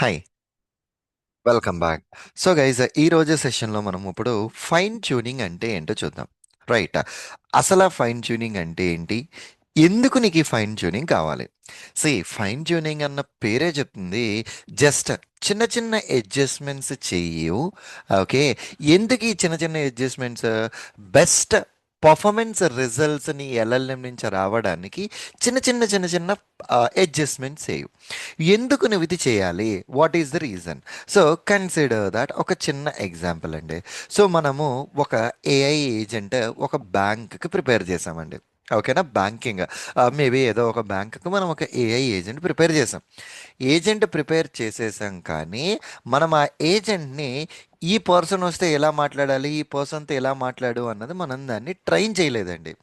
Hi. Welcome back. So guys, ఈ రోజు సెషన్లో మనం ఇప్పుడు ఫైన్ ట్యూనింగ్ అంటే ఏంటో చూద్దాం. రైట్. అసలు ఫైన్ ట్యూనింగ్ అంటే ఏంటి? ఎందుకు నీకు ఈ ఫైన్ ట్యూనింగ్ కావాలి? ఫైన్ ట్యూనింగ్ అన్న పేరే చెప్తుంది. జస్ట్ చిన్న చిన్న అడ్జస్ట్మెంట్స్ చెయ్యు. ఓకే. ఎందుకు ఈ చిన్న చిన్న అడ్జస్ట్మెంట్స్? బెస్ట్ పర్ఫార్మెన్స్ రిజల్ట్స్ని ఎల్ఎల్ఎం నుంచి రావడానికి చిన్న చిన్న చిన్న చిన్న అడ్జస్ట్మెంట్స్ చేయు. ఎందుకు నువ్వు ఇది చేయాలి? What is the reason? So consider that ఒక చిన్న ఎగ్జాంపుల్ అండి. సో మనము ఒక ఏఐ ఏజెంట్ ఒక బ్యాంక్కి ప్రిపేర్ చేసామండి. ఓకేనా? బ్యాంకింగ్ మేబీ ఏదో ఒక బ్యాంక్కి మనం ఒక ఏఐ ఏజెంట్ ప్రిపేర్ చేసాం. ఏజెంట్ ప్రిపేర్ చేసేసాం, కానీ మనం ఆ ఏజెంట్ని ఈ పర్సన్ వస్తే ఎలా మాట్లాడాలి, ఈ పర్సన్తో ఎలా మాట్లాడు అన్నది మనం దాన్ని ట్రైన్ చేయలేదండి.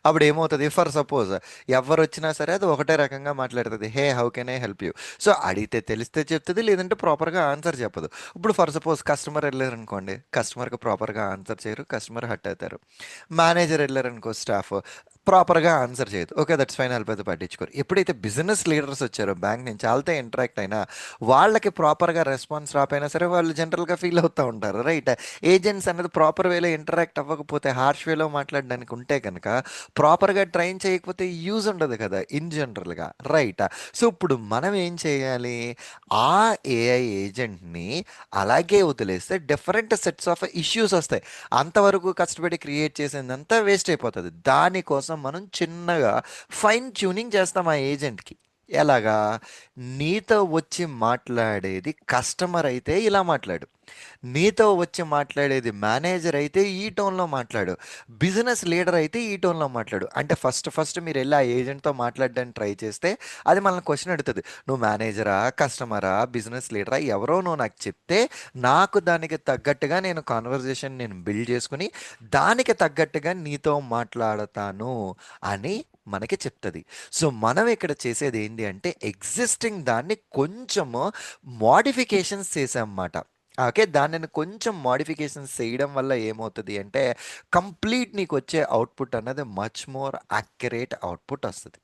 అప్పుడు ఏమవుతుంది? ఫర్ సపోజ్ ఎవరు వచ్చినా సరే అది ఒకటే రకంగా మాట్లాడుతుంది. Hey, how can I help you? So అడిగితే తెలిస్తే చెప్తుంది, లేదంటే ప్రాపర్గా ఆన్సర్ చెప్పదు. ఇప్పుడు ఫర్ సపోజ్ కస్టమర్ వెళ్ళారనుకోండి, కస్టమర్కి ప్రాపర్గా ఆన్సర్ చేయరు, కస్టమర్ హట్ అవుతారు. మేనేజర్ వెళ్ళారనుకో, స్టాఫ్ ప్రాపర్గా ఆన్సర్ చేయదు. ఓకే, దట్స్ ఫైన్, వెళ్ళిపోతే పట్టించుకోరు. ఎప్పుడైతే బిజినెస్ లీడర్స్ వచ్చారో బ్యాంక్ నుంచి, వాళ్ళతో ఇంటరాక్ట్ అయినా వాళ్ళకి ప్రాపర్గా రెస్పాన్స్ రాపోయినా సరే వాళ్ళు జనరల్గా ఫీల్ అవుతూ ఉంటారు. రైట్. ఏజెంట్స్ అనేది ప్రాపర్ వేలో ఇంటరాక్ట్ అవ్వకపోతే, హార్ష్ వేలో మాట్లాడడానికి ఉంటే కనుక, ప్రాపర్గా ట్రైన్ చేయకపోతే యూజ్ ఉండదు కదా ఇన్ జనరల్గా. రైట్. సో ఇప్పుడు మనం ఏం చేయాలి? ఆ ఏఐ ఏజెంట్ని అలాగే వదిలేస్తే డిఫరెంట్ సెట్స్ ఆఫ్ ఇష్యూస్ వస్తాయి. అంతవరకు కష్టపడి క్రియేట్ చేసిందంతా వేస్ట్ అయిపోతుంది. దానికోసం మనం చిన్నగా ఫైన్ ట్యూనింగ్ చేస్తాం ఆ ఏజెంట్కి. ఎలాగా? నీతో వచ్చి మాట్లాడేది కస్టమర్ అయితే ఇలా మాట్లాడు, నీతో వచ్చి మాట్లాడేది మేనేజర్ అయితే ఈ టోన్లో మాట్లాడు, బిజినెస్ లీడర్ అయితే ఈ టోన్లో మాట్లాడు. అంటే ఫస్ట్ ఫస్ట్ మీరు వెళ్ళి ఆ ఏజెంట్తో మాట్లాడడానికి ట్రై చేస్తే అది మనల్ని క్వశ్చన్ అడుగుతుంది. నువ్వు మేనేజరా, కస్టమరా, బిజినెస్ లీడరా, ఎవరో నువ్వు నాకు చెప్తే నాకు దానికి తగ్గట్టుగా నేను కాన్వర్జేషన్ నేను బిల్డ్ చేసుకుని దానికి తగ్గట్టుగా నీతో మాట్లాడతాను అని మనకి చెప్తుంది. సో మనం ఇక్కడ చేసేది ఏంటి అంటే ఎగ్జిస్టింగ్ దాన్ని కొంచెము మోడిఫికేషన్స్ చేసామన్నమాట. ఓకే, దానిని కొంచెం మోడిఫికేషన్స్ చేయడం వల్ల ఏమవుతుంది అంటే కంప్లీట్ నీకు వచ్చే అవుట్పుట్ అన్నది మచ్ మోర్ యాక్యురేట్ అవుట్పుట్ వస్తుంది.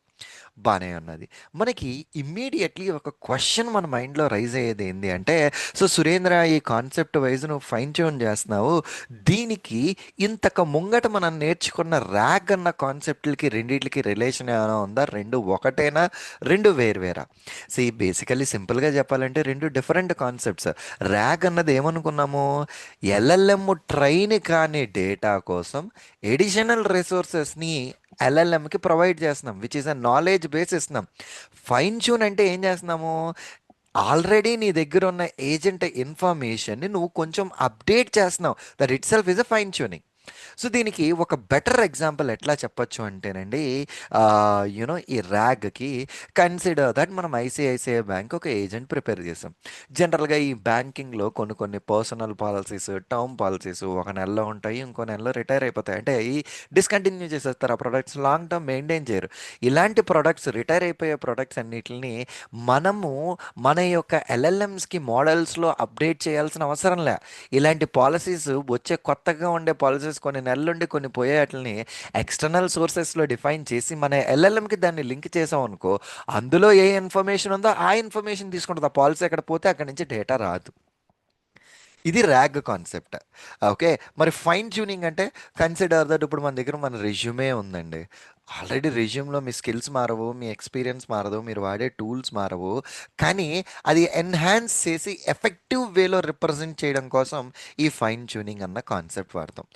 బాగానే ఉన్నది. మనకి ఇమ్మీడియట్లీ ఒక క్వశ్చన్ మన మైండ్లో రైజ్ అయ్యేది ఏంటి అంటే, సో సురేంద్ర, ఈ కాన్సెప్ట్ వైజ్ నువ్వు ఫైన్ ట్యూన్ చేస్తున్నావు, దీనికి ఇంతకు ముంగట మనం నేర్చుకున్న ర్యాగ్ అన్న కాన్సెప్ట్లకి రెండిట్లకి రిలేషన్ ఏమైనా ఉందా? రెండు ఒకటేనా? రెండు వేరువేరా? బేసికల్లీ సింపుల్గా చెప్పాలంటే రెండు డిఫరెంట్ కాన్సెప్ట్స్. ర్యాగ్ అన్నది ఏమనుకున్నాము? ఎల్ఎల్ఎం ట్రైన్ కాని డేటా కోసం ఎడిషనల్ రిసోర్సెస్ని ఎల్ఎల్ఎంకి ప్రొవైడ్ చేస్తున్నాం, which is a knowledge base ఇస్తున్నాం. ఫైన్ ట్యూన్ అంటే ఏం చేస్తున్నాము? ఆల్రెడీ నీ దగ్గర ఉన్న ఏజెంట్ ఇన్ఫర్మేషన్ని నువ్వు కొంచెం అప్డేట్ చేస్తున్నావు. That it self is a fine tuning. So దీనికి ఒక బెటర్ ఎగ్జాంపుల్ ఎట్లా చెప్పొచ్చు అంటేనండి, ఈ ర్యాగ్కి కన్సిడర్ దట్ మనం ఐసిఐసిఐ బ్యాంక్ ఒక ఏజెంట్ ప్రిపేర్ చేసాం. జనరల్గా ఈ బ్యాంకింగ్లో కొన్ని కొన్ని పర్సనల్ పాలసీస్, టర్మ్ పాలసీస్ ఒక నెలలో ఉంటాయి, ఇంకో నెలలో రిటైర్ అయిపోతాయి. అంటే ఈ డిస్కంటిన్యూ చేసేస్తారు, ఆ ప్రొడక్ట్స్ లాంగ్ టర్మ్ మెయింటైన్ చేయరు. ఇలాంటి ప్రొడక్ట్స్, రిటైర్ అయిపోయే ప్రొడక్ట్స్ అన్నిటిని మనము మన యొక్క ఎల్ఎల్ఎంస్కి మోడల్స్లో అప్డేట్ చేయాల్సిన అవసరం లే. ఇలాంటి పాలసీస్ వచ్చే కొత్తగా ఉండే పాలసీస్ కొన్ని నెలలుండి కొన్ని పోయే వాటిని ఎక్స్టర్నల్ సోర్సెస్లో డిఫైన్ చేసి మన ఎల్ఎల్ఎంకి దాన్ని లింక్ చేసాం అనుకో, అందులో ఏ ఇన్ఫర్మేషన్ ఉందో ఆ ఇన్ఫర్మేషన్ తీసుకుంటుంది. ఆ పాలసీ ఎక్కడ పోతే అక్కడి నుంచి డేటా రాదు. ఇది ర్యాగ్ కాన్సెప్ట్. ఓకే. మరి ఫైన్ ట్యూనింగ్ అంటే కన్సిడర్ దట్ ఇప్పుడు మన దగ్గర మన రెజ్యూమే ఉందండి. ఆల్రెడీ రెజ్యూమ్లో మీ స్కిల్స్ మారవు, మీ ఎక్స్పీరియన్స్ మారదు, మీరు వాడే టూల్స్ మారవు, కానీ అది ఎన్హాన్స్ చేసి ఎఫెక్టివ్ వేలో రిప్రజెంట్ చేయడం కోసం ఈ ఫైన్ ట్యూనింగ్ అన్న కాన్సెప్ట్ వాడతాం.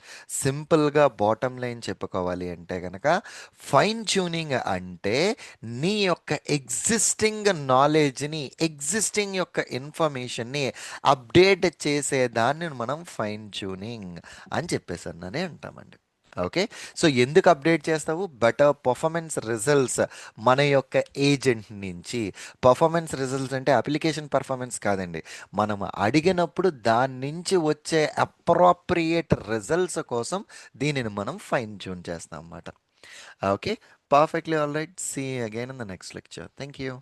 సింపుల్గా బాటమ్ లైన్ చెప్పుకోవాలి అంటే కనుక, ఫైన్ ట్యూనింగ్ అంటే నీ యొక్క ఎగ్జిస్టింగ్ నాలెడ్జ్ని, ఎగ్జిస్టింగ్ యొక్క ఇన్ఫర్మేషన్ని అప్డేట్ చేసేదాన్ని మనం ఫైన్ ట్యూనింగ్ అని చెప్పేసన్నానే అంటామండి. ఓకే. సో ఎందుకు అప్డేట్ చేస్తావు? బెటర్ పర్ఫార్మెన్స్ రిజల్ట్స్ మన యొక్క ఏజెంట్ నుంచి. పర్ఫార్మెన్స్ రిజల్ట్స్ అంటే అప్లికేషన్ పర్ఫార్మెన్స్ కాదండి, మనం అడిగినప్పుడు దాని నుంచి వచ్చే అప్రోప్రియేట్ రిజల్ట్స్ కోసం దీనిని మనం ఫైన్ ట్యూన్ చేస్తాం అన్నమాట. Okay. Perfectly all right. See again in the next lecture. Thank you.